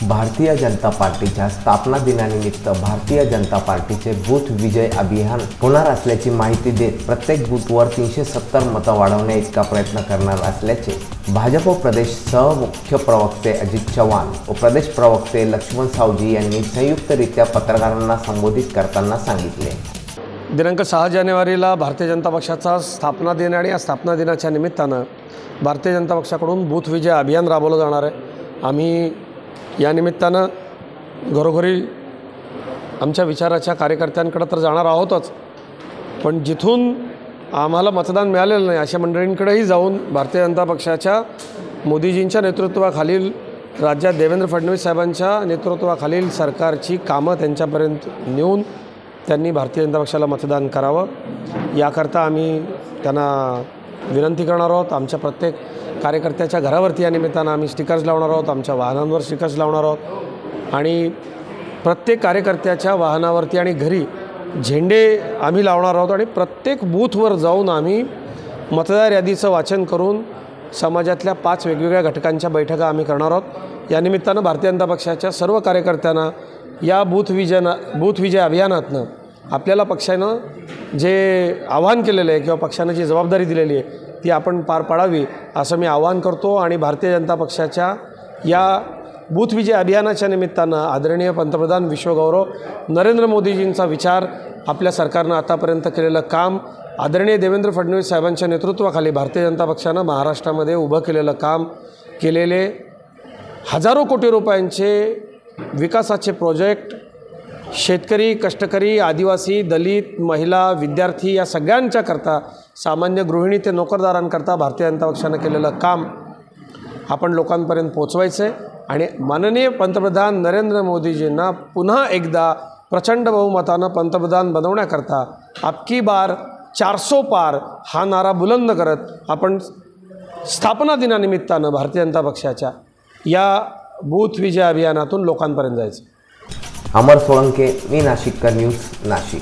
भारतीय जनता पार्टीच्या स्थापना दिनानिमित्त भारतीय जनता पार्टीचे बूथ विजय अभियान होणार असल्याची माहिती देत प्रत्येक बूथवर 370 मतं वाढवण्या इतका प्रयत्न करणार असल्याचे भाजप प्रदेश सहमुख्य प्रवक्ते अजित चव्हाण व प्रदेश प्रवक्ते लक्ष्मण सावजी यांनी संयुक्तरित्या पत्रकारांना संबोधित करताना सांगितले। दिनांक 6 जानेवारीला भारतीय जनता पक्षाचा स्थापना दिन आणि या स्थापना दिनाच्या निमित्तानं भारतीय जनता पक्षाकडून बूथ विजय अभियान राबवलं जाणार आहे। आम्ही या निमित्तानं घरोघरी आमच्या विचाराच्या कार्यकर्त्यांकडे तर जाणार आहोतच, पण जिथून आम्हाला मतदान मिळालेलं नाही अशा मंडळींकडेही जाऊन भारतीय जनता पक्षाच्या मोदीजींच्या नेतृत्वाखालील राज्यात देवेंद्र फडणवीस साहेबांच्या नेतृत्वाखालील सरकारची कामं त्यांच्यापर्यंत नेऊन त्यांनी भारतीय जनता पक्षाला मतदान करावं याकरता आम्ही त्यांना विनंती करणार आहोत। आमच्या प्रत्येक कार्यकर्त्याच्या घरावरती या निमित्तानं आम्ही स्टिकर्स लावणार आहोत, आमच्या वाहनांवर स्टिकर्स लावणार आहोत आणि प्रत्येक कार्यकर्त्याच्या वाहनावरती आणि घरी झेंडे आम्ही लावणार आहोत आणि प्रत्येक बूथवर जाऊन आम्ही मतदार यादीचं वाचन करून समाजातल्या 5 वेगवेगळ्या घटकांच्या बैठका आम्ही करणार आहोत। या निमित्तानं भारतीय जनता पक्षाच्या सर्व कार्यकर्त्यांना या बूथ विजय अभियानातनं आपल्याला पक्षानं जे आवाहन केलेलं आहे किंवा पक्षानं जी जबाबदारी दिलेली आहे ती आपण पार पाडावी असं मी आवाहन करतो आणि भारतीय जनता पक्षाच्या या बूथ विजय अभियानाच्या निमित्तानं आदरणीय पंतप्रधान विश्वगौरव नरेंद्र मोदीजींचा विचार, आपल्या सरकारनं आतापर्यंत केलेलं काम, आदरणीय देवेंद्र फडणवीस साहेबांच्या नेतृत्वाखाली भारतीय जनता पक्षानं महाराष्ट्रामध्ये उभं केलेलं काम, केलेले हजारो कोटी रुपयांचे विकासाचे प्रोजेक्ट शेतकरी, कष्टकरी, आदिवासी, दलित, महिला, विद्यार्थी या सगळ्यांच्याकरता, सामान्य गृहिणी ते नोकरदारांकरता भारतीय जनता पक्षानं केलेलं काम आपण लोकांपर्यंत पोचवायचं आहे आणि माननीय पंतप्रधान नरेंद्र मोदीजींना पुन्हा एकदा प्रचंड बहुमतानं पंतप्रधान बनवण्याकरता अबकी बार 400 पार हा नारा बुलंद करत आपण स्थापना दिनानिमित्तानं भारतीय जनता पक्षाच्या या बूथ विजय अभियानातून लोकांपर्यंत जायचं। अमर सोळंके, मी नाशिककर न्यूज, नाशिक।